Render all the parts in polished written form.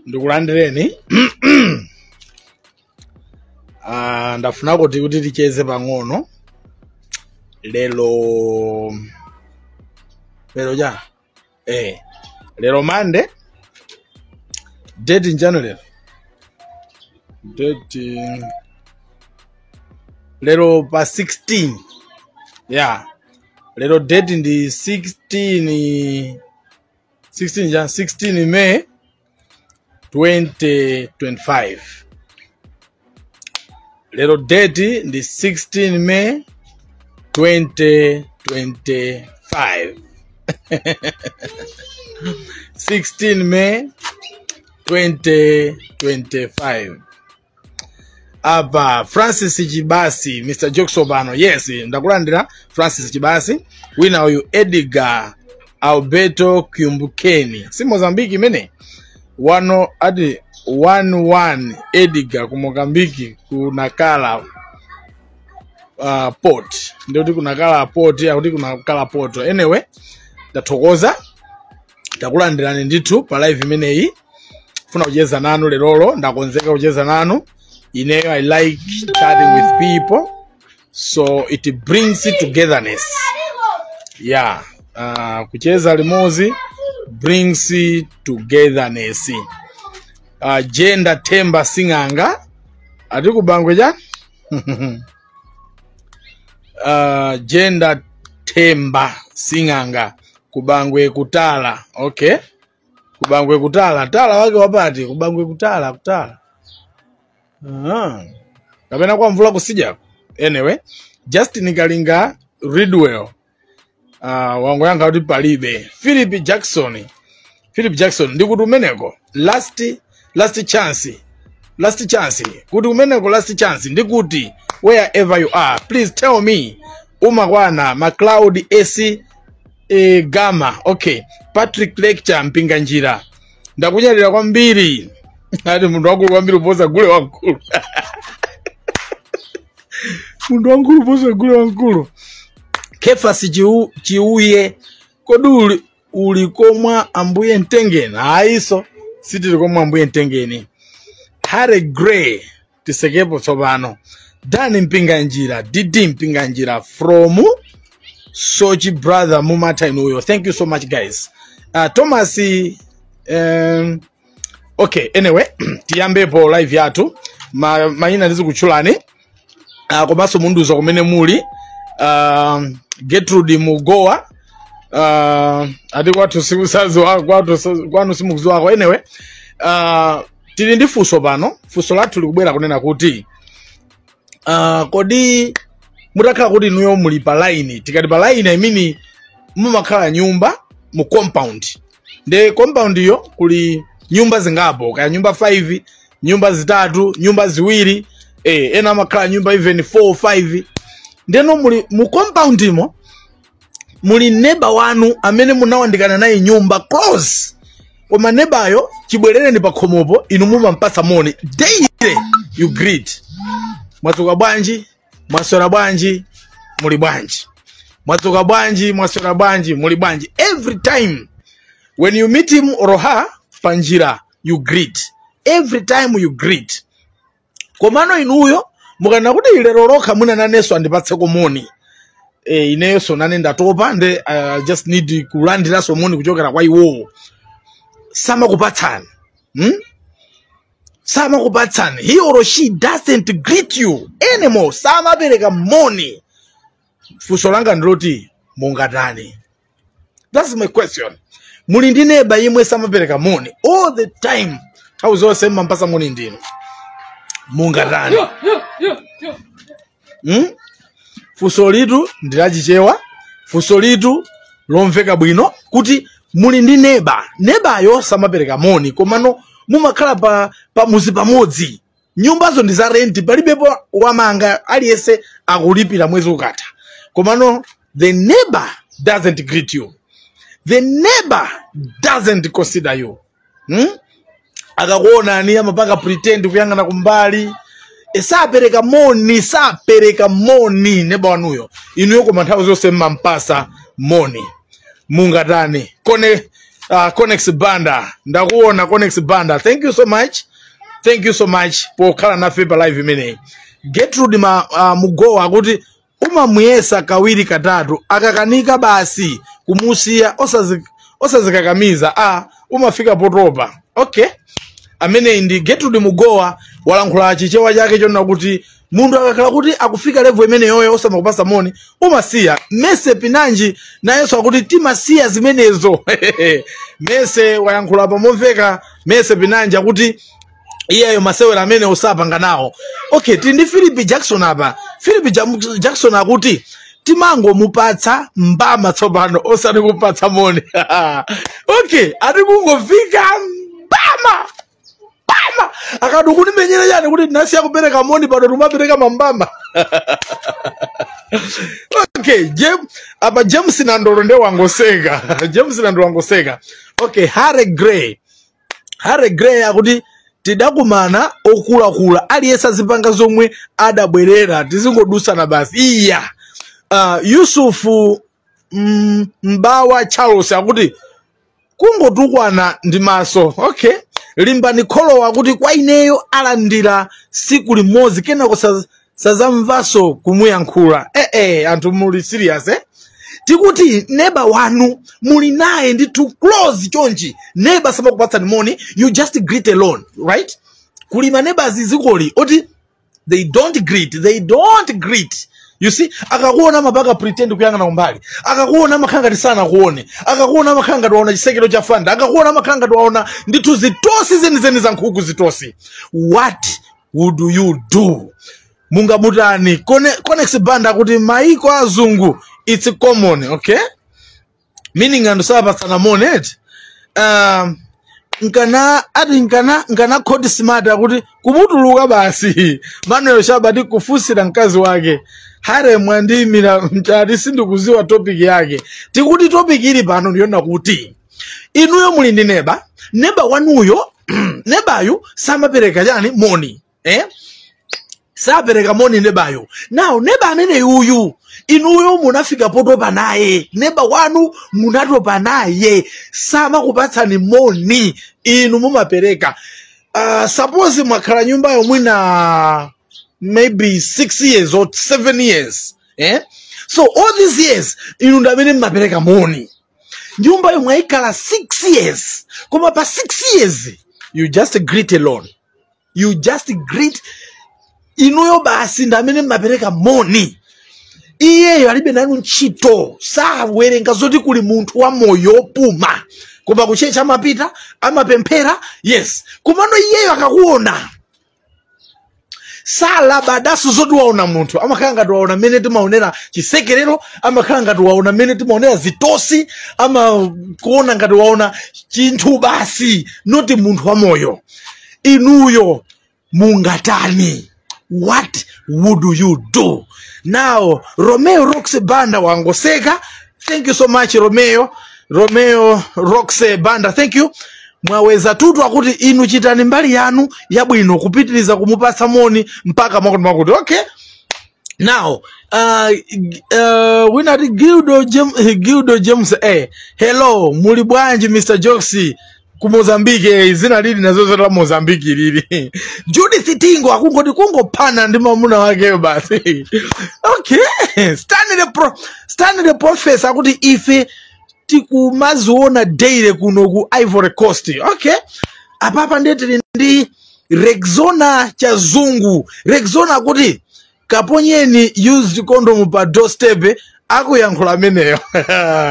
Ndikulandireni. Ndafuna kuti ticheze pang'ono. Lero ja. Lero Monday. Date in January. Lero pa 16. Yeah. Lero date in the 16 May 2025. Lero date in the 16 May 2025. 16 May 2025. Aba Francis Chibasi, Mr. Jokes Obano. Yes, ndakulandira Francis Chibasi. Wina uyu Edgar Alberto Kiumbukeni. Si Mozambique mene. Wano adi 11 Edgar ku Mozambique kunakala port. Ndio kuti kunakala port ya kuti kunakala port. Anyway, ndathokoza. Ndakulandirani ndithu pa live imeneyi. Funa kucheza nanu lerolo, ndakonzeka kucheza nanu. I like chatting with people, so it brings togetherness. Yeah, kucheza limozi brings togetherness. Gender Temba Singanga, ati kubangwe ja? Gender Temba Singanga, kubangwe kutala, okay? Kubangwe kutala, tala wake wapati, kubangwe kutala. Kapena kwa mvula kusija. Anyway, Justin Kalinga Ridwell. Wangu yanga uti palibe. Philip Jackson. Ndikutumeneko. Last chance. Kutumeneko last chance. Ndikuti wherever you are, please tell me. Umakwana McLeod AC Gama. Okay. Patrick Lecture mpinga njira. Ndakunyalira kwa mbiri. Hadi mundu wakulu wambiri upoza gule wankulu. Mundu wankulu upoza gule wankulu. Kefasi chiuye. Kodu ulikomwa ambuye ntengeni. Haiso. Siti likomwa ambuye ntengeni. Harry Gray. Tisekepo sobano. Dani mpinga njira. Didi mpinga njira. From Sochi brother Mumata inuyo. Thank you so much guys. Thomas okay, anyway, tiyambe po live yatu. Maina nizu kuchulani. Komaso munduzo kumene muli. Gertrude Mugoa. Adi watu simu sazo watu simu kuzo wako. Anyway, tili ndi fuso bano. Fuso latu likubwera kunena kuti. Kodi mutakala kuti nuyo muli pa line. Tikati pa line I mean mumakala nyumba mu compound. De compound yo kuli nyumba zingapo, kaya nyumba 5, nyumba zitatu, nyumba ziwiri, ena makala nyumba even 4 or 5. Ndeno mu compound imo muli neighbor wanu amene munawandikana naye nyumba close. Koma neighbor ayo chibwerere ni pakhomopo inu mumampatsa moni. Daily you greet. Mwatsoka bwanji, mwasora bwanji, muli bwanji. Mwatsoka bwanji, mwasora bwanji, muli bwanji. Every time when you meet him or her panjira, you greet. Every time you greet. Komano inuyo mukana kuti ilero roka muna naneso andipatse komoni. Ineyo so nane ndatopa nde just need kulandira so moni kuchokera kwa iwo. Sama kupatsani. Sama kupatsani. He or she doesn't greet you anymore. Sama bereka moni. Fusolanga ndroti mungatani. That's my question. Mulindi neba yimwe samapereka moni all the time. Tauzo sema mpasa moni ndino. Mungatani. Fusolitu ndilajichewa. Fusolitu lomveka bwino kuti mulindi neba. Neba yo samapereka moni. Komano mumakhala pa muzi pamodzi. Nyumbazo ndi za renti palibepo wamanga aliyese akulipira mwezi ukatha. Komano the neighbor doesn't greet you. The neighbor doesn't consider you. Akakuona ni amapanga pretend kuyangana kumbali. Sapereka moni neighbor wanuyo. Inuyo kwa manthawi zose mpasa moni. Mungatani. Kone Connex Banda. Ndakuona Connex Banda. Thank you so much. Thank you so much for kala na fepa live mene. Gertrude Mugoa kuti umamuyesa kawiri katatu akakanika basi kumusia osazikakamiza umafika potopa. Okay. Amene ndi Gertrude Mugoa walankhula chichewa chake chona kuti mundu akakhala kuti akufika level imene yoyo osamakupasa moni umasiya. Mese Pinanji na Yesu akuti timasiya zimenezo. Mese wayankhula pamomveka Mese Pinanji akuti iyeyo masewera amene usapanga nawo. Okay, tindi Philip Jackson apa. Philip Jackson akuti timango mupatsa mbama tsopano osati kupatsa moni. Okay, ati kungofika mbama. Akadu kuni menyera yani kuti nasi yakupereka moni pano tumapereka mambamba. Okay, James Nandoro nde wangoseka. James Nandoro wangoseka. Okay, Harry Gray akuti tidakumana okula aliyesa zipanga zomwe adabwerera tizingodusana basi. Iya. Yusufu Mbawa Charles akuti kungotukwana ndi maso. Okay. Limbani Kholo akuti kwa ineyo alandira siku limodzi kenako sazamvaso kumuyankhula. Anthu muli serious tikuti neighbor wanu muli naye ndi too close chonchi. Neighbor samakupatsa moni, you just greet alone, right? Kulima neighbors zikoli oti they don't greet. You see, akakuona mapaka pretend kuyangana umbali. Akakuona makanga sana kuone. Akakuona makanga tuwaona chisekelo cha fanda. Akakuona makanga tuwaona nditu zitosi zeni za nkuku zitosi. What would you do? Munga mutani. Connex Banda kuti maiko azungu. It's common, okay? Meaning andusaba sana monet. Nkana kodi smart kuti kumutuluka basi. Manuel Shabadi kufusira nkazi wake. Hare mwandimira mchari sindu kuziwa topic yake. Tikuti topic ili pano ndiona kuti inuyo muli ndi neba wanuyo nebayo samapereka jani moni. Sapereka moni nebayo. Now neba amene yuyu inuyo munafika potopa naye. Neba wanu munatopa naye. Sama kupatsani moni inu mumapereka. Suppose mwakhala nyumba yomwina maybe 6 years or 7 years. So all these years inu ndamene mmapereka moni. Nyumba yomwaikala 6 years. Koma pa 6 years you just greet alone. You just greet inuyo basi ndamene mmapereka moni. Iyeyo alibe nanu ntchito. Sawerenga zoti kuli munthu wa moyo puma. Koma kuchecha amapita, amapemphera, yes. Kumano iyeyo akakuona. Sala badasu zoti waona munthu. Amakanga tuwaona mene timaonera chisekerero, amakanga tuwaona mene timaonera zitosi, ama kuona ngati waona chinthu basi, noti munthu wa moyo. Inuyo mungatani. What would you do? Now, Romeo Roxe Banda wangoseka. Thank you so much, Romeo Roxe Banda. Thank you. Mwaweza tutu akuti inu chitani mbali yanu yabwino kupitiliza kumupasa moni mpaka makuti. Okay. Now, winati Gildo James hello, muli bwanji Mr. Joxy ku Mozambique, zina lili nazozo la Mozambique lili. Judith Tingo akungoti kungo pana ndi mamuna wake basi. Okay. Stanley the Professor akuti ife tikumaziona daily kuno ku Ivory Coast. Okay. Apapa ndetili ndi Rexona Chazungu. Rexona kuti kaponyeni used condom pa doorstep akuyankhula meneyo.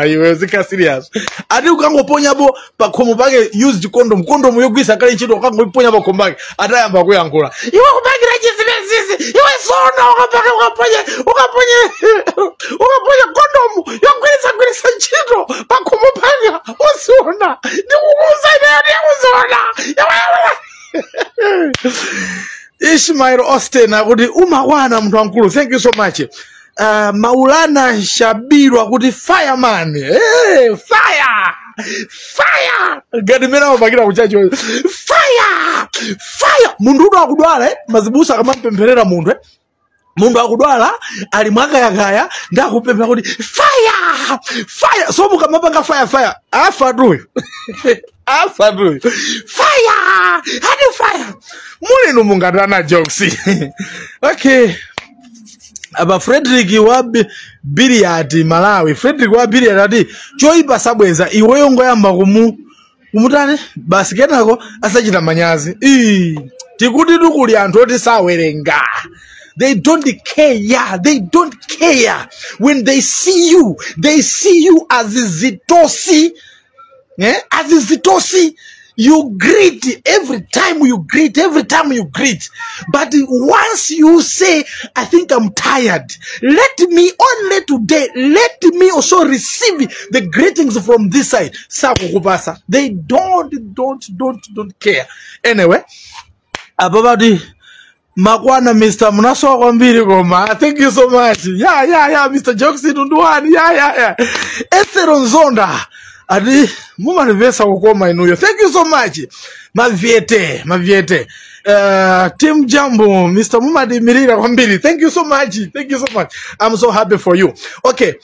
Iwe zika serious. Ati ukangoponyapo pa khomo pake used condom yogwisa kale ntchito ukangoponya pa khomo pake atayamba kuyankhula. Iwe kupangira chizimezisi. Iwe sona ukaponya condom yogwisa ntchito pa khomo pake osona. Ndikukuza Ishmael Austin akuti umawana mtu wankulu. Thank you so much. Maulana Shabiru akuti fireman. Fire. Gadimena wabakira kuchachi. Fire. Mundu akudwala mazibusa kama mpemperera mundu mundu akudwala ali mwakayakaya ndakupempha kuti fire fire so mukamapanga fire afa tuyo afa tuyo fire hadi fire mulinu mungatana jokes. Okay, aba Frederick wa Billiard Malawi. Frederick wa Billiard ati choipa sabweza iweyo ngoyamba kumutane basi kenako asachita manyazi. Tikuti tukuli anthu oti sawerenga. They don't care. Yeah, they don't care. When they see you as Zitosi. Yeah, as Zitosi. You greet every time you greet. But once you say, I think I'm tired, let me only today, let me also receive the greetings from this side. They don't care. Anyway, Ababadi Makwana Mr. Munaso Kwambiri Goma. Thank you so much. Yeah, Mr. Joksi Dunduani. Yeah. Etheron Zonda. Adi muma nivesa kukoma inuyo. Thank you so much. Maviete. Team Jambo, Mr. Mumadi Mirira Kwambiri. Thank you so much. I'm so happy for you. Okay.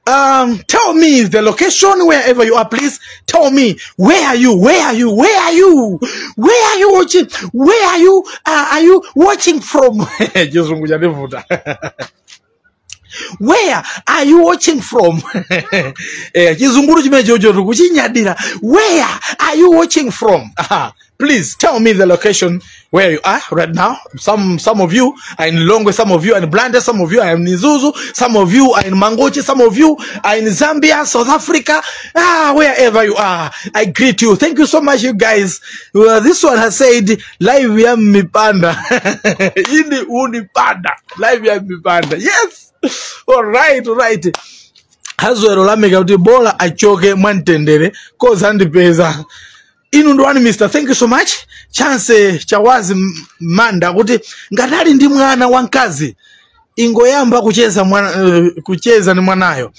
Tell me the location wherever you are, please. Tell me where are you watching? Where are you watching from? Where are you watching from? Where are you watching from? Please tell me the location where you are right now. Some of you are in Longwe, some of you are in Blanda, some of you are in Nizuzu, some of you are in Mangochi, some of you are in Zambia, South Africa, wherever you are. I greet you. Thank you so much, you guys. This one has said, live ya mipanda. Ini unipanda. Live ya mipanda. Yes. All right. Hazwero lameka uti bola achoke mwantendere koza andipeza. Inundwani Mr. Thank you so much. Chance chawazi manda kuti ngatali ndi mwana wankazi ingoyamba kucheza ni mwanayo.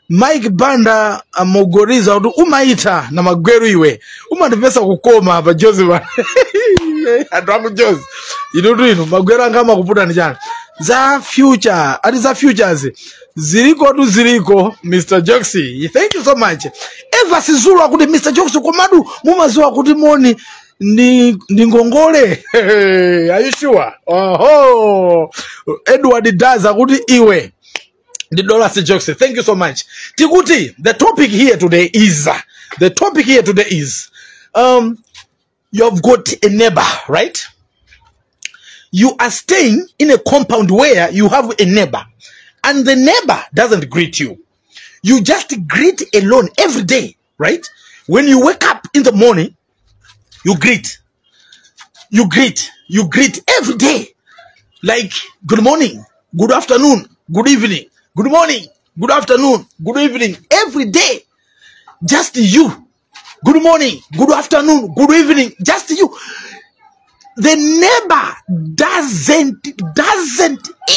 Mike Banda amugoriza kuti umaita na magweru iwe. Umandipesa kukoma hapa Joseph. Adwangu Joseph. Inu magweru angama kuputa ni jana. Za futures. Ziriko Mr. Joksi. Thank you so much. Eva sizulu akuti Mr. Joksi komadu mumaziwa akuti moni ni ngongole. Are you sure? Edward does akuti iwe. The dollar Joksi. Thank you so much. Tikuti, the topic here today is you've got a neighbor, right? You are staying in a compound where you have a neighbor. And the neighbor doesn't greet you. You just greet alone every day, right? When you wake up in the morning, you greet. You greet every day. Like, good morning, good afternoon, good evening, good morning, good afternoon, good evening, every day. Just you. Good morning, good afternoon, good evening, just you. The neighbor doesn't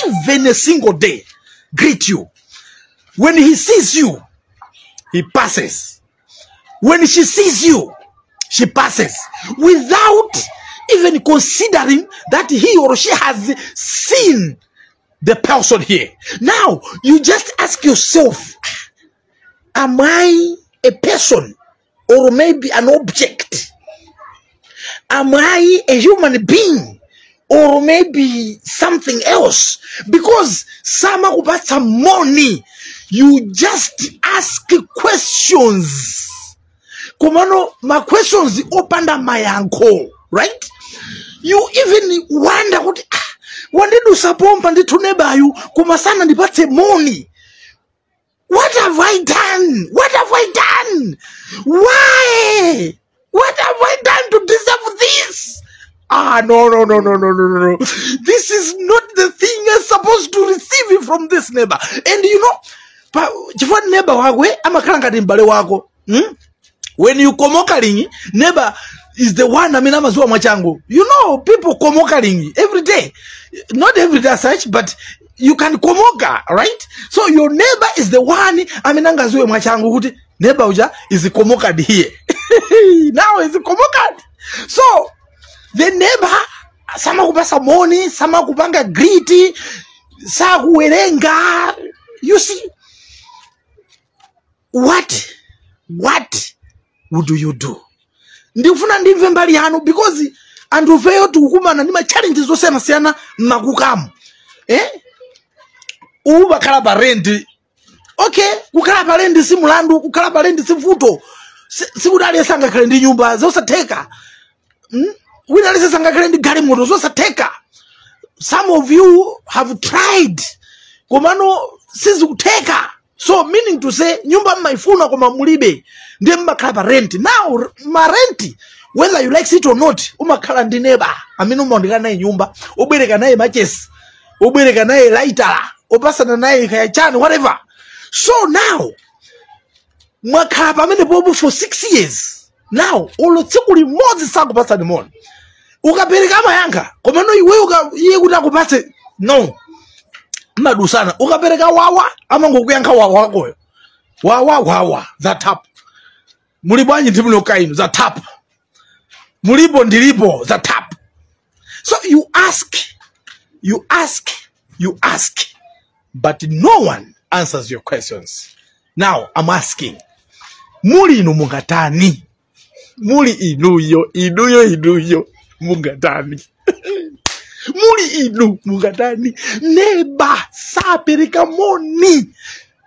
even a single day greet you. When he sees you, he passes. When she sees you, she passes without even considering that he or she has seen the person here. Now, you just ask yourself, am I a person or maybe an object? Am I a human being or maybe something else? Because some money, you just ask questions. Kumano, my questions opened up my ankle, right? You even wonder what did you support and to neighbor you? Kumasana dipate money. What have I done? Why? What have I done to deserve this? No. This is not the thing you're supposed to receive from this neighbor. And you know, neighbor wako, when you komokalingi, neighbor is the one mazuwa machangu. You know, people komokalingi every day. Not every day as such, but you can komoka, right? So your neighbor is the one zuwa machangu kuti neighbor uja is komokad here. Now is komokad. So the neighbor, sama kupasa money, sama kupanga greedy, sakuwerenga. You see, what would you do? Ndifuna ndimve mbali yanu because anthu feyo tikukumana ndi ma challenges osiyana makukamu. Bakhala pa rent. Okay, kukhala pa rent si mulandu, kukhala pa rent si vuto. Sikudali sangakhale ndi nyumba zosatheka. Wina lese sangakhale ndi galimoto zosatheka. Some of you have tried. Komano sizikutheka. So meaning to say nyumba mmaifuna koma mulibe ndiye mmakhala pa rent. Now ma rent, whether you like it or not, umakhala ndi neighbor amene umaondeka naye nyumba, ubwereka naye matches, ubwereka naye lighter, upasana naye kaya chani, whatever. So now mwakhala pamene popo for 6 years. Now olo tsiku limodzi sakupatsa limoni. Ukapereka amayanga komano iwe iye kuti akupatse no. Madusana ukapereka wawa amangokuyankha wawa wakoyo. Wawa za tap. Muli bwanji ndi muno kainu za tap. Mulipo ndilipo za tap. So you ask, but no one answers your questions. Now I'm asking, muli inu mungatani? Muli inuyo mungatani? Muli inu mungatani? Neba sapereka moni.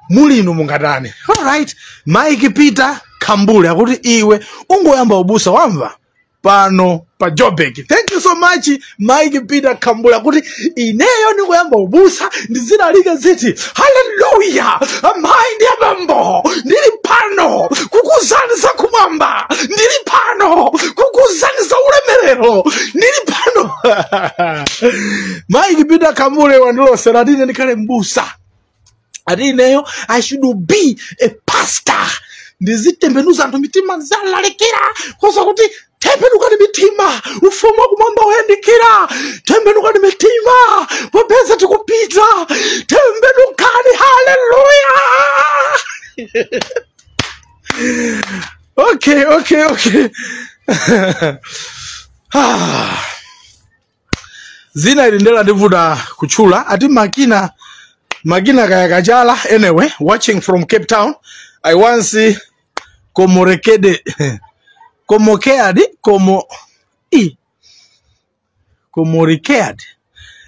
Muli inu mungatani? Alright, Mike Peter Kambule akuti iwe ungoyamba ubusa wamva pano pa Joburg. Thank you so much Mike Peter Kambule akuti ineyo ningoyamba ubusa ndizinalika ziti hallelujah amayi ndi abambo ndili pano kukuzanisa kumwamba, ndili pano kukuzanisa ulemerero, ndili pano. Mike Peter Kambule wandilosera atine ndikale mbusa. Atineyo I should be a pastor. Ndizitembenuza anthu mitima zalalekera kosa kuti tembenuka ndi mitima ufumu kumwamba uyandikira. Tembenuka ndi mitima popeza tikupita. Tembenukani, hallelujah. Okay. Zina ilindela ndivuda kuchula ati Magina kaya kachala. Anyway, watching from Cape Town. I once komorekeade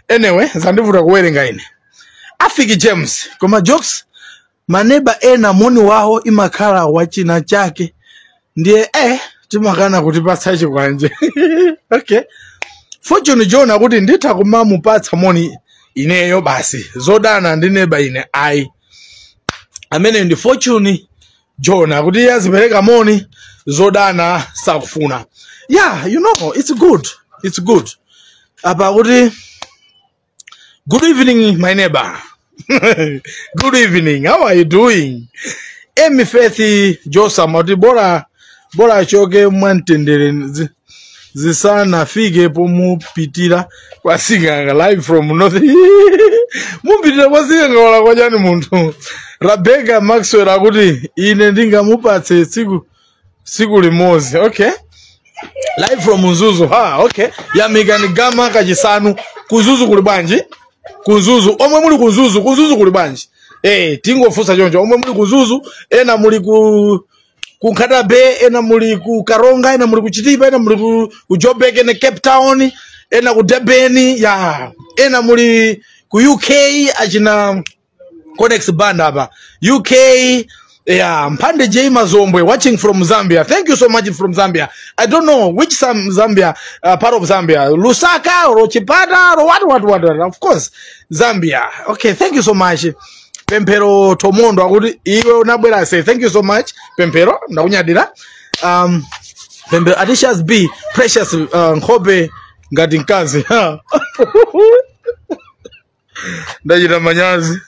anyway zandivuta kuwerenga ine. Afiki James koma jokes maneba ena moni waho imakhala wachina chake ndiye timakana kuti pasachi kwanje. Okay, Fortune John akuti nditha kumamupatsa moni ineyo basi zodana ndi neba ine ai amene ndi Fortune John akuti yazipereka moni zodana sakufuna. Yeah, you know, it's good. Apa akuti good evening my neighbor. Good evening, how are you doing? Emi Faith Josam ati bora choke mwantendere zisana fike pomupitira kwa singanga live from north. Mupitira kwa singanga wala kwa jani muntu. Rebecca Maxwell akuti ine ndingamupatse siku limozi. Okay, live from Mzuzu. Okay, ya migani gama kachisanu kuzuzu kulibanji. Kuzuzu omwe muli kuzuzu kulibanji. Tingofusa choncho omwe muli kuzuzu ena muli ku Nkatabe, ena muli ku Karonga, ena muli ku Chitipa, ena muli ku Joburg, ena Cape Town, ena ku Durban, ya ena muli ku UK achina Codex Band hapa UK. Yeah, Mpande J Mazombwe watching from Zambia. Thank you so much from Zambia. I don't know which Zambia part of Zambia, Lusaka or Chipata or what. Of course, Zambia. Okay, thank you so much. Pempero Tomondo akuti iwe unabwera say thank you so much Pempero ndakunyadira. Pempero Adishas B Precious Nkobe ngati nkazi. Ndajira manyazi.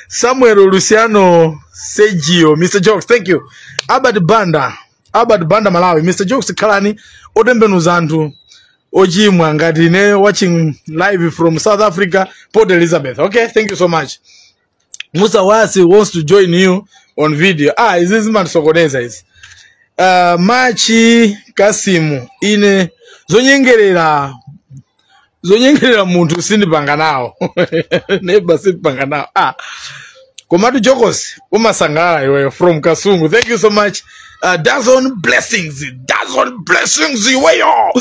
Samuel Luciano Sergio, Mr. Jokes, thank you. Abad Banda Malawi, Mr. Jokes Kalani, Odembenu Zantu, Oji Mwangadine, watching live from South Africa, Port Elizabeth. Okay, thank you so much. Musa Wasi wants to join you on video. Is this man Sokoneza is? Machi Kasimu, ine zonyengerera zonyengerera muntu sindipanga nawo. Neighbor sindipanga nawo. Komatu Jokos, umasangala iwe from Kasungu. Thank you so much. Dozen blessings iwe yo.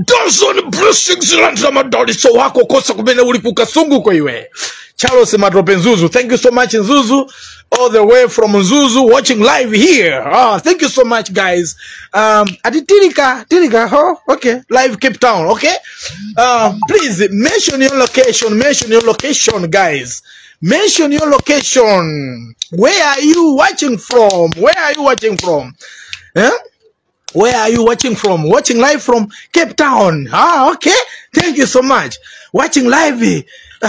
Dozen blessings landramadoli so wako kosa kumene uli ku Kasungu kwa iwe. Charles Matrope Nzuzu. Thank you so much Nzuzu. All the way from Nzuzu watching live here. Thank you so much guys. Ati Tirika, oh, okay. Live Cape Town, okay? Please mention your location guys. Mention your location. Where are you watching from? Where are you watching from? Where are you watching from? Watching live from Cape Town. Okay. Thank you so much. Watching live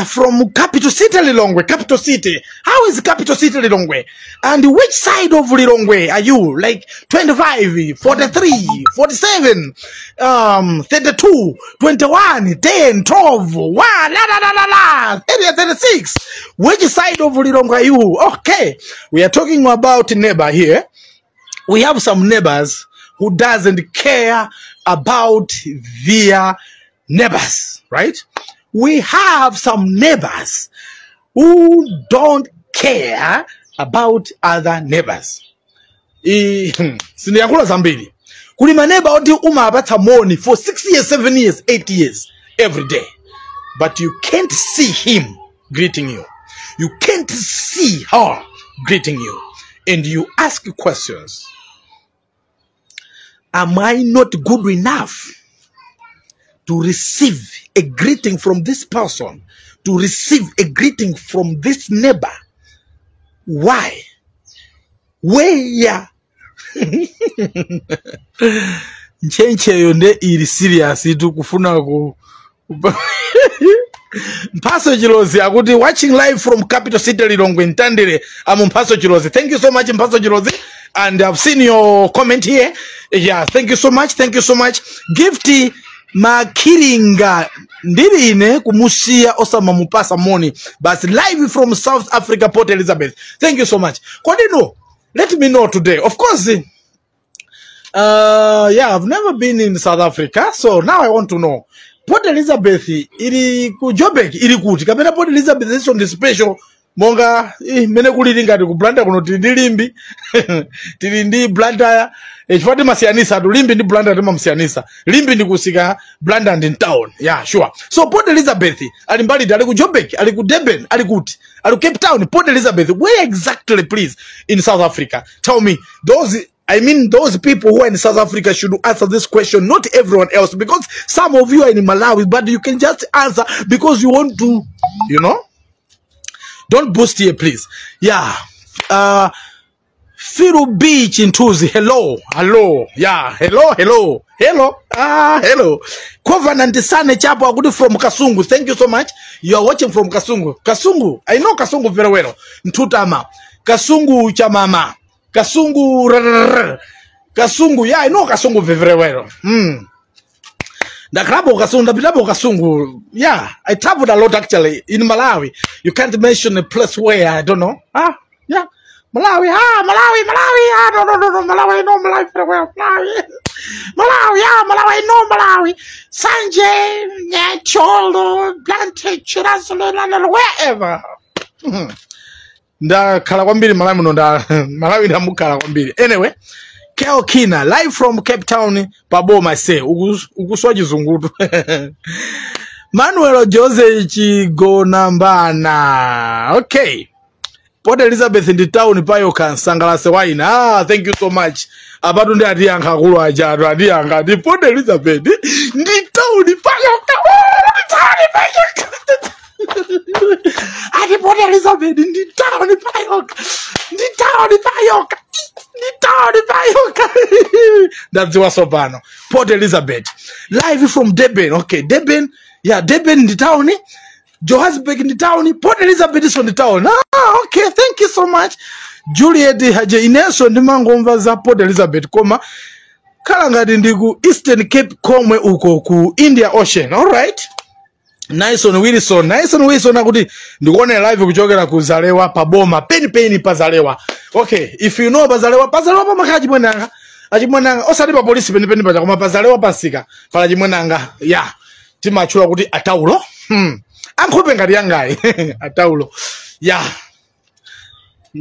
from Capital City Lilongwe. Capital City. How is Capital City Lilongwe? And which side of Lilongwe are you? Like 25, 43, 47, 32, 21, 10, 12, 1, area 36. Which side of Lilongwe are you? Okay. We are talking about neighbor here. We have some neighbors who doesn't care about their neighbors, right? We have some neighbors who don't care about other neighbors. Siniyakula zambili. Kuli maneba oti umabata money for 6 years, 7 years, 8 years, every day. But you can't see him greeting you. You can't see her greeting you. And you ask questions. Am I not good enough to receive a greeting from this person? To receive a greeting from this neighbor? Why? Where? Nchenche yonde iri serious itu kufuna ku Mpaso Chilozi akuti watching live from Capital City Lilongwe Ntandere. I'm Mpaso Chilozi. Thank you so much Mpaso Chilozi. And I've seen your comment here. Yeah, thank you so much. Thank you so much. Gifty Makiringa Ndirine kumusia Osama Mupasa Moni. But live from South Africa, Port Elizabeth. Thank you so much. Kodino, let me know today. Of course, yeah, I've never been in South Africa, so now I want to know. Port Elizabeth iri ku Joburg iri kuti kapena Port Elizabeth is on the special monga mene kuliringa ndi ku Blantyre kuno tindilimbi tilindi Blantyre chifati masiyanisa limbi ndi Blantyre timamsiyanisa limbi ndi kusika Blantyre ndi town. Yeah, sure. So Port Elizabeth ali mbali ali ku Joburg ali ku Durban ali kuti ali Cape Town. Port Elizabeth, where exactly please in South Africa? Tell me. Those people who are in South Africa should answer this question, not everyone else, because some of you are in Malawi, but you can just answer because you want to, you know. Don't boost here, please. Yeah. Firu Beach in Tuzi. Hello. Yeah. Hello. Hello. Covenant Sane Chapo Agudi from Kasungu. Thank you so much. You are watching from Kasungu. I know Kasungu very well. Ntutama. Kasungu Chamama. Kasungu, yeah, I know Kasungu very well. Kasungu, yeah, I traveled a lot actually in Malawi. You can't mention a place where I don't know. Yeah, Malawi, Malawi, no, Malawi, no, Malawi very well. Malawi, Malawi, no, Malawi. Sanje, Cholo, Blantyre, Chirazo, wherever. Nda kala kwambiri Malawi muno nda Malawi nda mukala kwambiri. Anyway, Kel Kina live from Cape Town Paboma say ukuswa chizungutu. Manuel Jose Chigonambana. Okay. Port Elizabeth in the town payoka Sangalase waina. Thank you so much. Abatu ndi atiyanka kulu ajatu atiyanka di Port Elizabeth ndi town payoka. Port Elizabeth in the town payoka. That's what's up, Bano. Port Elizabeth live from Durban. Okay, Durban. Yeah, Durban in the town. Johannesburg in the town. Port Elizabeth is on the town. Okay, thank you so much. Juliet Haje Ineso Ndimangomva za Port Elizabeth koma kalangadi ndiku Eastern Cape komwe uko ku India Ocean. All right. Naison Wilson akuti ndikuone live kuchokera kuzalewa Paboma peni pazalewa. Okay, if you know pazalewa pamakaji mwenanga achimwenanga osati pa police peni paja koma pazalewa pasika pala chimwenanga. Yeah, timachula kuti ataulo. Ankhope ngati yangayi ataulo. Yeah.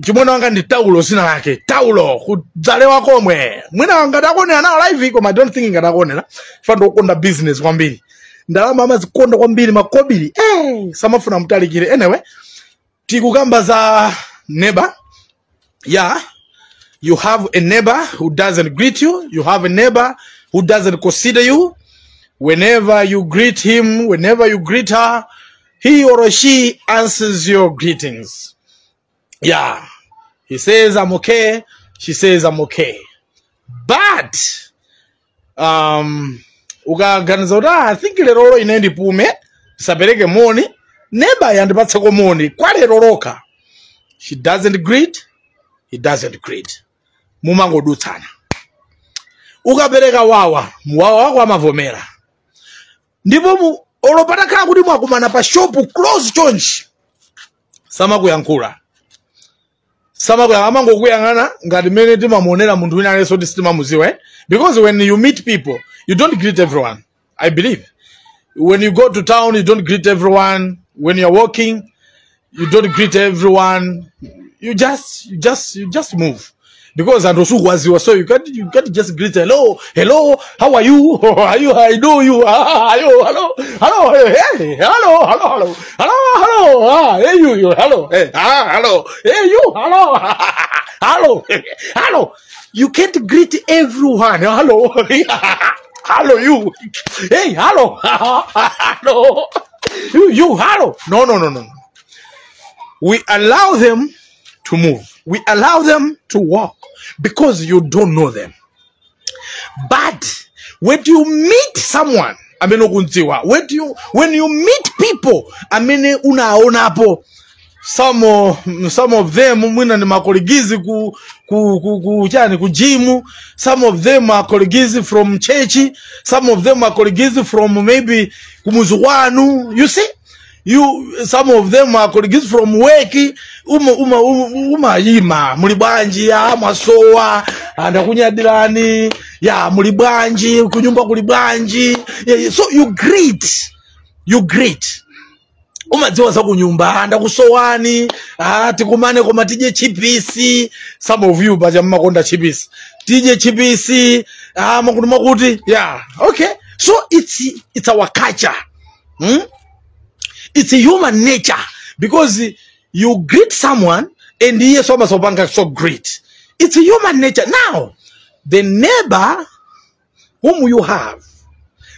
Chimona wanga ndi taulo zina lake. Taulo kudzalewa komwe. Mwina wanga ndakonera nawo live koma I don't think ngatakonera. Fando ukonda business kwambiri. Ndalama amazikonda kwambiri makobiri. Samafuna mutalikire. Anyway, tikukamba za neighbor. Yeah. You have a neighbor who doesn't greet you. You have a neighbor who doesn't consider you. Whenever you greet him, whenever you greet her, he or she answers your greetings. Yeah. He says, I'm okay. She says, I'm okay. But, I think lero inendi pume, sapereke moni, neighbor yandipatseko moni, kwa lero roka. She doesn't greet, he doesn't greet. Mumango dutsana. Ukapereka wawa wako amavomera. Ndipo olopata kala kuti mwakumana pa shop close chonchi. Sama kuyankhula. Sama kuyankhula kuyangana ngati mene timamuonera munthu wina aliyense kuti sitimamuziwa. Because when you meet people, you don't greet everyone. I believe. When you go to town, you don't greet everyone. When you're walking, you don't greet everyone. You just move. Because so you can't just greet hello, how are you? I know you. Hello, hey, hello, hey you, hello, hey, hello, hey you, hello. You can't greet everyone. Hello, hello you, hey, hello, you, hello. No. We allow them to move. We allow them to walk because you don't know them. But when you meet someone, when you meet people, unaonapo some of them mwina ni makoligizi ku gym, some of them are colleagues from church, some of them are colleagues from maybe kumuzuwanu, you see? Some of them are colleagues from work. Yima mulibanji ya masowa ndakunyadirani ya mulibanji kunyumba kulibanji. So you greet umadziwa za kunyumba ndakusowani tikumane koma tije chipisi. Some of you baja mmakonda chipisi tije chipisi makuti yeah, okay. So it's our culture. It's a human nature because you greet someone and he so great. It's a human nature. Now, the neighbor whom you have,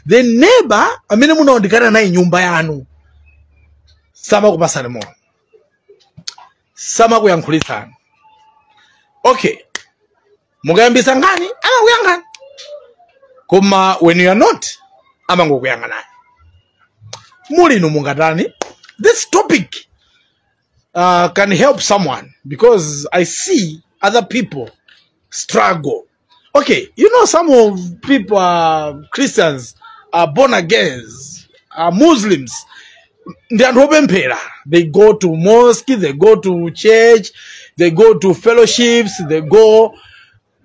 the neighbor, munaondikana na nyumba yanu. Sama kupasana mo. Sama kuyankhulitsana. Okay. Mugayambisa ngani? Ama kuyangana. Koma when you are not, ama ngokuyangana. Mulino mungatani. This topic can help someone because I see other people struggle. Okay, you know some of people are Christians, are born agains, are Muslims. They go to mosque, they go to church, they go to fellowships, they go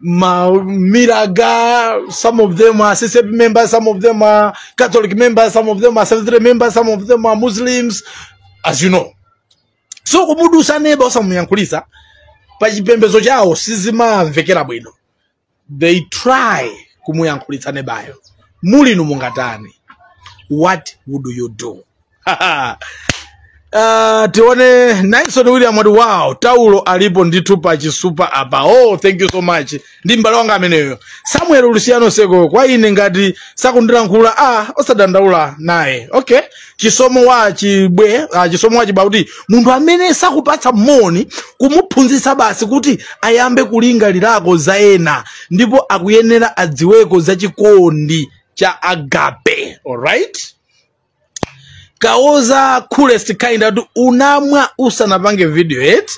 Miraga, some of them are CCP members, some of them are Catholic members, some of them are Seventh-day members, some of them are Muslims, as you know. So kumudu sa neighbor samuyankulisa pachipembedzo chawo sizima mvekera bwino. They try kumuyankulisa nebayo. Mulino mungatani. What would you do? Tione Nelson William wadi wow taulo alipo nditupa chisupa apa. Oh, thank you so much. Ndimbala wanga ameneyo. Samuel Luciano Sego kwa ine ngati sakundira nkula osadandaula naye. Okay. Chisomo wa chibwe, chisomo wa chibauti. Mundu amene sakupatsa moni kumuphunzitsa basi kuti ayambe kulinga lilako zaena ndipo akuyenera adziweko za chikondi cha agape. All right? Kaoza coolest kind of unamwa usanapange video yet.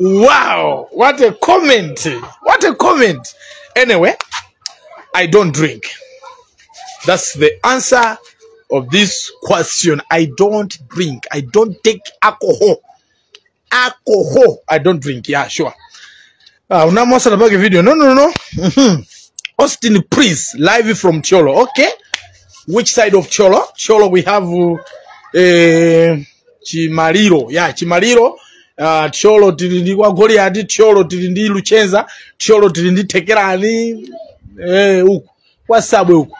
Wow, what a comment. What a comment. Anyway, I don't drink. That's the answer of this question. I don't drink. I don't take alcohol. Alcohol. I don't drink. Yeah, sure. Unamwa usanapange video. No. Austin Prince, live from Cholo. Okay. Which side of Cholo? Cholo, we have Chimariro. Yeah, Chimariro. Cholo tilindi kwa Goliath, Cholo tilindi Luchenza, Cholo tilindi Tekerani. Uku. Wasabwe uku.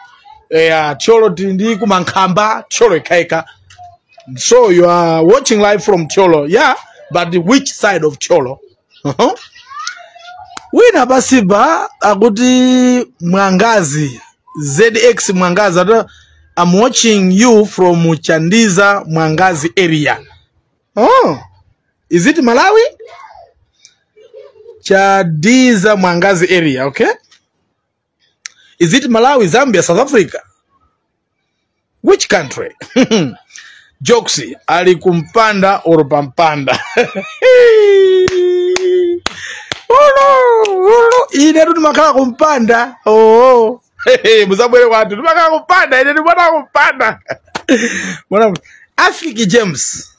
Cholo tilindi kumankamba, Cholo ikaika. So you are watching live from Cholo. Yeah, but which side of Cholo? Wina basiba aguti Mwangazi. ZX Mwangazi. I'm watching you from Chandiza Mwangazi area. Oh, is it Malawi? Chandiza Mwangazi area, okay? Is it Malawi, Zambia, South Africa? Which country? Joksi, alikumpanda urupampanda. Ine makala kumpanda. Oh. Musabwele watu tumakala kumpanda. Ine mwana kumpanda. Africa James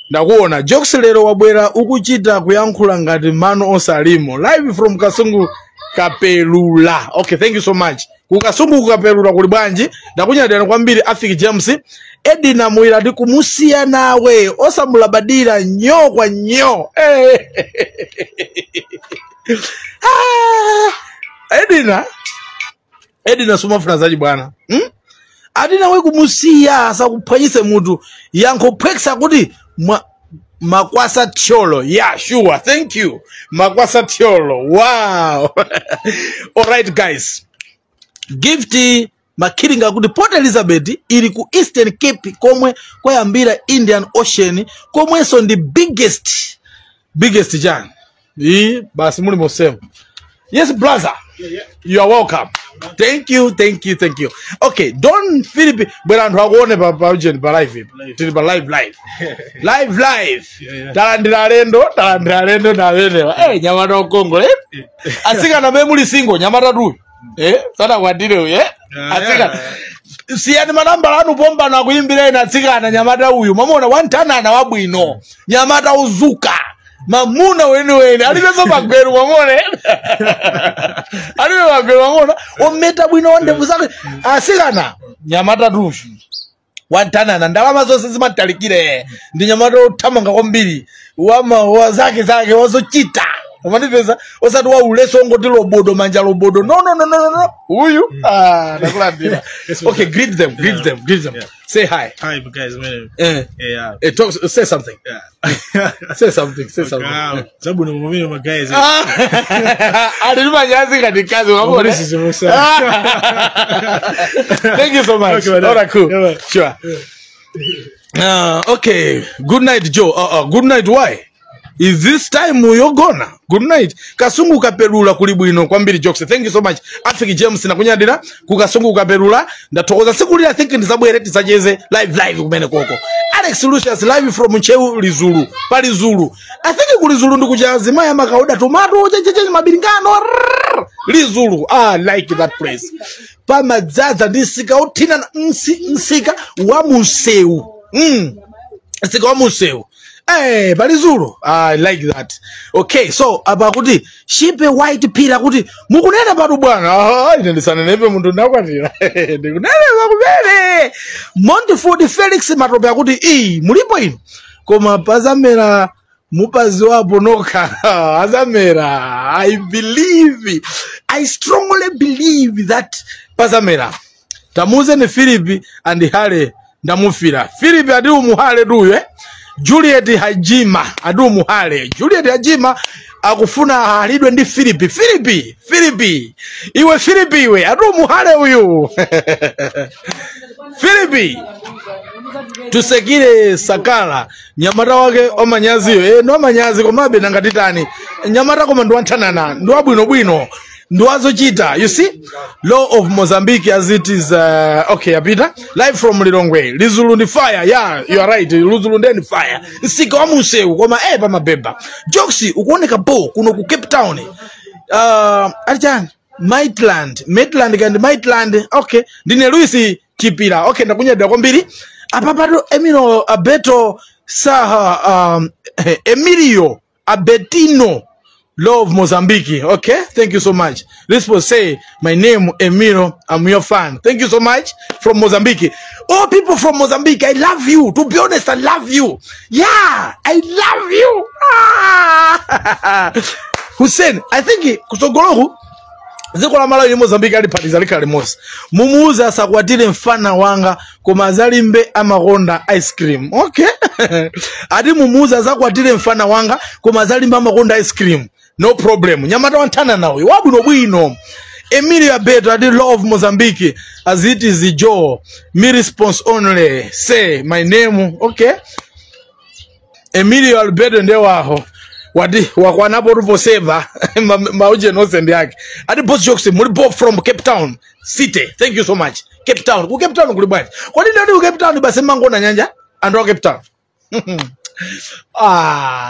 ndakuona Joksi lero wabwera ukuchita kuyankhula ngati mano osalimo live from Kasungu Kapelula. Okay, thank you so much. Kukasungu Kapelula kuli bwanji ndakunyadira kwambiri Africa James. Edina muira ndi kumusiya nawe osamulabadira nyo kwa nyo. Edina sumafuna zaji bwana. Adina we kumusiya asa kuphanyise mutu yanko pweksa kuti Makwasa Cholo. Yeah, sure. Thank you. Makwasa Cholo. Wow. All right, guys. Gifty Makiringa kuti Port Elizabeth iri ku Eastern Cape komwe kwayambira Indian Ocean komwe so the biggest jan. Basi muli mosem. Yes, brother. Yeah. You are welcome. Thank you. Okay, don't Philip but ndwagone papa ujeni pa live. Live. Talandira lendo na wewe. Nyamata Kongo Asika na memuli single nyamata du. Sana kwadire Asika. Siyani manamba anu bomba na kuyimbira ina asika na nyamata uyu. Mamona wantana na wabwino. Nyamata uzuka. Mamuna wene alibezo bagweru mamone alibe bagweru mamona ometa bwino wandevu zake asikana nyamata dushu wantana ndalama zose zimatalikire ndi nyamata uthamanga kwambiri wazake wazochita umanipeza osati wa uleso ngoti lobodo manja lobodo no uyu nakulandira. Okay, greet them. Yeah. Say hi guys, man. Say something. Yeah. say something. Sabu no mumino my guys. Manyazi kadikazi wamone. Thank you so much. Okay, all right, cool. Yeah, sure. Okay. Good night, Joe. Good night. Why? Is this time you're gonna? Good night. Kasungu Kapelula kulibwino kwambiri Jokes. Thank you so much. Africa James na kunyadira kukasungu Kapelula ndatokoza sikuli I think ndizabwereti sajeze live kumene koko. Alex Lucius live from Mcheu Lizulu. Pali Zulu. I think kuli Zulu ndikujazi maya makauda tomato cheche mabiringano. Lizulu. Like that place. Pama zaza ndisika utina nsika wa museu. Nsika wa museu. Bali Zulu. I like that. Okay, so abakuti shipe white pila kuti mukunena patu bwana. Inendisana nepe mundu ndakwatira. Ndikunena bakubele. Montefood Felix matope akuti mulipo ino. Koma pazamera mupazi wapo noka. Azamera. I strongly believe that pazamera. Tamuze ni Philip and Hale ndamufira. Philip adi umuhale duwe. Juliet Hajima adu muhale. Juliet Hajima akufuna halidwe ndi Philipi. Iwe Philipi iwe adu muhale uyu. Philipi tusekile sakala nyamata wake omanyazi yo. No manyazi komabe nangatitani. Nyamata koma ndwantanana ndwabwino bwino. Nduazochita, you see, law of Mozambique as it is. Okay, Abita, live from Lilongwe. Lizulu ni fire, yeah, you are right. Lizulu ni fire. Sika wa museu, koma pa mabeba. Joksi, ukuone kabo, kuno ku Cape Town. Arjan, Maitland and Maitland. Okay, Dine Luisi Chipira. Okay, nakunya da kwambiri. Apapado Emino Abeto Saha Emilio Abetino Love Mozambique. Okay, thank you so much. This will say, my name Emiro, I'm your fan. Thank you so much from Mozambique. Oh, people from Mozambique, I love you. To be honest, I love you. Yeah, I love you. Ah. Hussein, I think Kusogologu zikola mala ni Mozambique ali patizalika limos. Mumuuza sakwatile mfana wanga kumazalimbe amagonda ice cream. Okay. Adi mumuuza sakwatile mfana wanga kumazalimbe amagonda ice cream. No problem. Nyamata wantana nawe. Wabu no bwino. Emilio Abeto, I love Mozambique as it is the Joe. Me response only. Say my name. Okay. Emilio Albedo nde waho. Wadi wakwanapo rupo seva. Mauje no sendi yake. Adi boss jokes mulipo from Cape Town City. Thank you so much. Cape Town. Ku Cape Town kulibani. Kwa nini ndio Cape Town basi mango na nyanja? Ando Cape Town.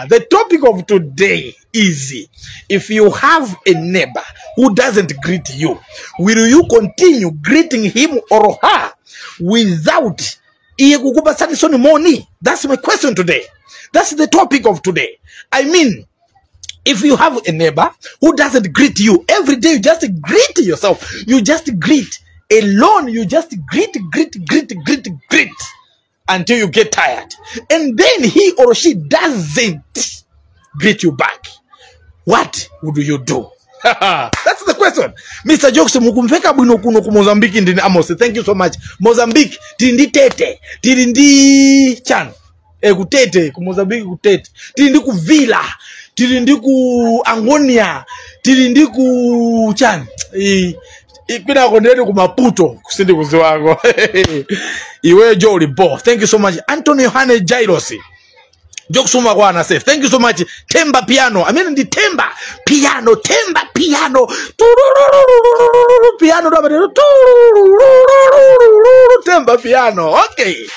The topic of today is, if you have a neighbor who doesn't greet you, will you continue greeting him or her without money? That's my question today. That's the topic of today. I mean, if you have a neighbor who doesn't greet you every day, you just greet yourself. You just greet alone. You just greet until you get tired, and then he or she doesn't greet you back. What would you do? That's the question. Mr. Jokes mukumfeka bwino kuno ku Mozambique ndini Amos. Thank you so much. Mozambique tindi tete, tindi chan. Kutete ku Mozambique kutete. Tindi ku Villa, tindi ku Angonia, tindi ku chan. Ikina kondeni ku Maputo kusindi kuziwako. Iwe Jolie Bo. Thank you so much. Antonio Hane Jairos. Joksuma kwa anase. Thank you so much. Temba piano. I mean the temba piano. Temba piano. Piano. Temba piano. Okay.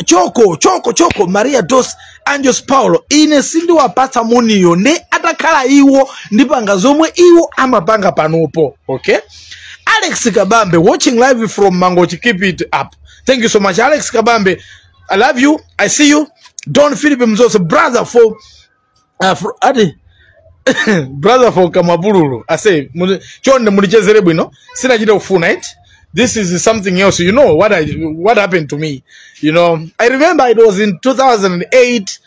Choko. Maria dos Anjos Paulo. Ine sindi wapata muni yone. Atakala iwo. Nipanga zomwe iwo ama panga panopo. Okay. Alex Kabambe watching live from Mangochi. Keep it up. Thank you so much, Alex Kabambe. I love you. I see you. Don Philip Mzoso, brother for brother for Kamabululu. I say, John the Mulichezerebo, no? Sina jida ufuna it. This is something else. You know what happened to me. You know, I remember it was in 2008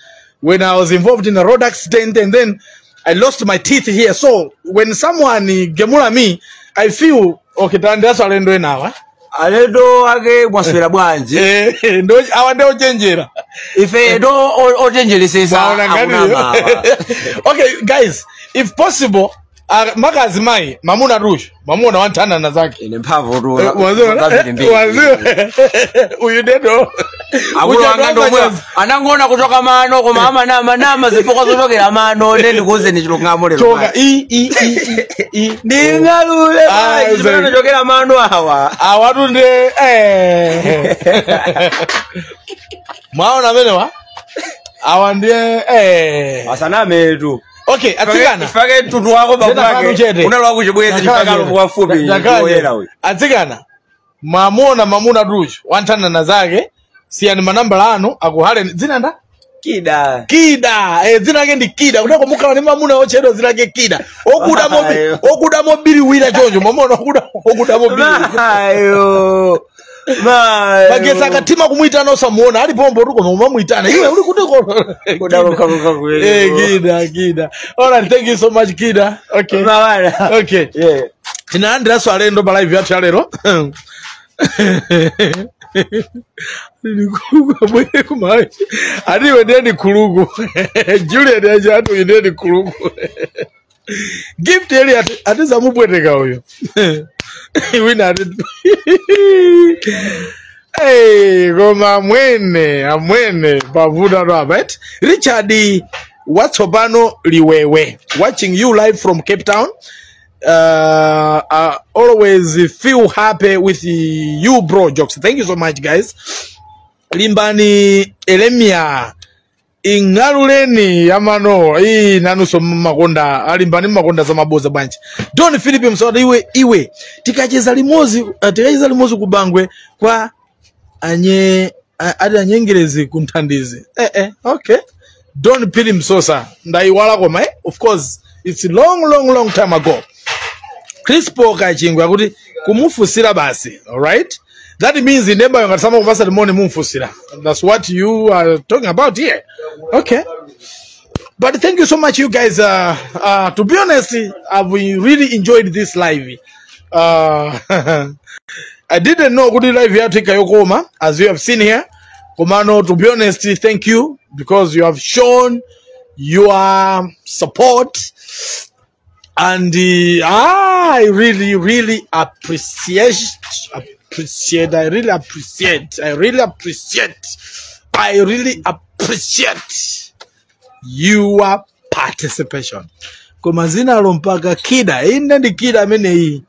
when I was involved in a road accident, and then I lost my teeth here. So when someone gemula me, I feel okay. That's what I'm doing now. Aledo age mwaswera bwanje ndo awande ochenjera ife do ochenjere sesa. Okay guys, if possible makazi mai mamuna rusho mamuna wantana na zake ine mpavo ro wazo uyidedo akuanga ndo mwe anangona kutoka mano kwa mama nama zifoka zotokera mano nende kuze ni chilongamole toka ningalule bai zibana jokera mano awatu nde maona menewa awandie asana metu. Okay, atigana. Ifage tundu wako babake. Unalwa kuchibwezi chipagalo kwa fupi yoyera we. Atigana. Mamuna Rush wantana na zake si ni manamba ano akuhale zina nda Kida. Zina yake ndi Kida. Unako mukala ni mamuna ochedo zina yake Kida. Okuda mobili wila jonjo. Mamona okuda mobili. Ayo. Bagesa katima kumuita no samuona ali pombo ruko mamuitana iwe uli kutiko kudaruka Kida. All right, thank you so much Kida. Okay. Okay. Yeah. Tinaandira swale ndo ba live yacha lero. Ni kulugu mwe kumai. Adi wende ni kulugu. Juliet aje atu wende ni kulugu. Gift eli atiza mubweteka huyo. Wina hey, goma amwene bavuda rabbit. Richard Watsobano Liwewe watching you live from Cape Town. I always feel happy with you, bro. Jokes. Thank you so much, guys. Limbani Elemia Ingaluleni Yamano nanuso makonda alimbani makonda za maboza banchi. Don Philip msoda iwe tikacheza limozi kubangwe kwa adi anyengerezi kuntandizi. Okay. Don Philip msosa ndaiwala kwa of course It's long time ago. Chris Paul kachingwa kuti kumufusira basi. All right? That means in neighbor ngasama kupasa limoni mumfusira. That's what you are talking about here. Okay. But thank you so much, you guys. To be honest, I've really enjoyed this live. I didn't know good live here take Yokoma, as you have seen here. Komano, to be honest, thank you because you have shown your support, and I really appreciate. I really appreciate your participation. Komazina lompaka kida inde ndi kida amene iyi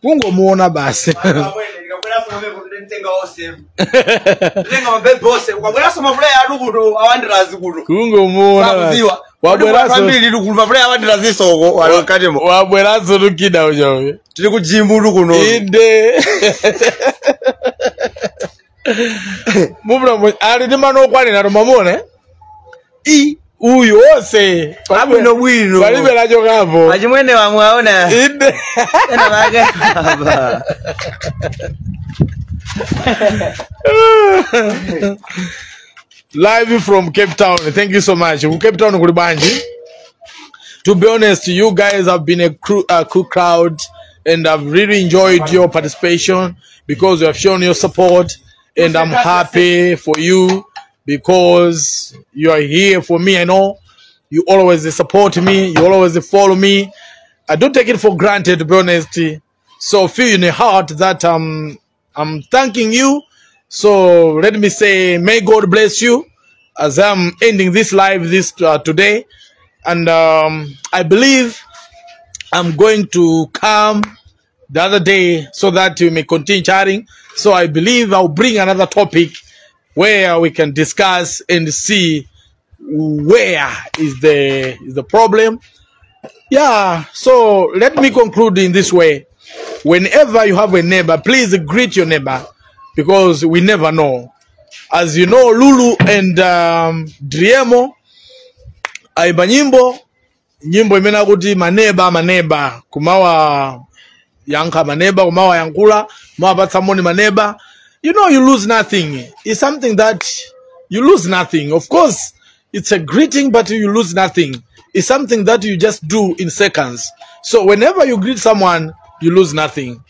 kungomuona basi. Wabweraso lukida ujo tili kujimbu kuno inde mubula ali ndi mano okwanira tomamone uyu wose abwino bwino balibera jokapo achimwene wamwaona inde ena bage baba. Live from Cape Town. Thank you so much. Cape Town kulibanji. To be honest, you guys have been a cool crowd, and I've really enjoyed your participation because you have shown your support, and I'm happy for you because you are here for me. I know you always support me, you always follow me. I don't take it for granted, to be honest. So feel in the heart that I'm thanking you. So let me say, may God bless you as I'm ending this live today. And I believe I'm going to come the other day so that we may continue chatting. So I believe I'll bring another topic where we can discuss and see where is the problem. Yeah, so let me conclude in this way. Whenever you have a neighbor, please greet your neighbor because we never know. As you know, Lulu and Driemo aiba nyimbo imena kuti maneba kumawa yanka maneba kumawa yankula kumawa patsamoni maneba. You know, you lose nothing. It's something that you lose nothing. Of course, it's a greeting, but you lose nothing. It's something that you just do in seconds. So whenever you greet someone, you lose nothing.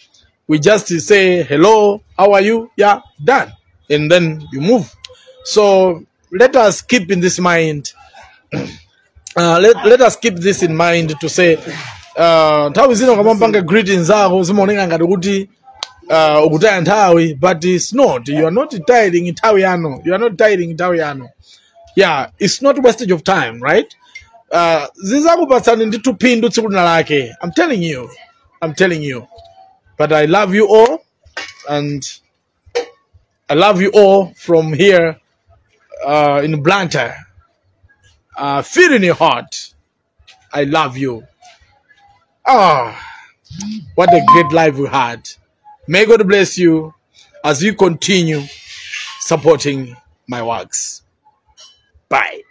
We just say, hello, how are you? Yeah, done. And then you move. So let us keep in this mind. Let us keep this in mind to say, tawi zino kamampanga greetings zako zimoneka ngati kuti ukutaya nthawi, but it's not. You are not tiring nthawi yano. You are not tiring nthawi yano. Yeah, it's not wastage of time, right? Zizakupatsani nditu pindu tsiku lake. I'm telling you. But I love you all, and I love you all from here in Blantyre. Feel in your heart. I love you. What a great life we had. May God bless you as you continue supporting my works. Bye.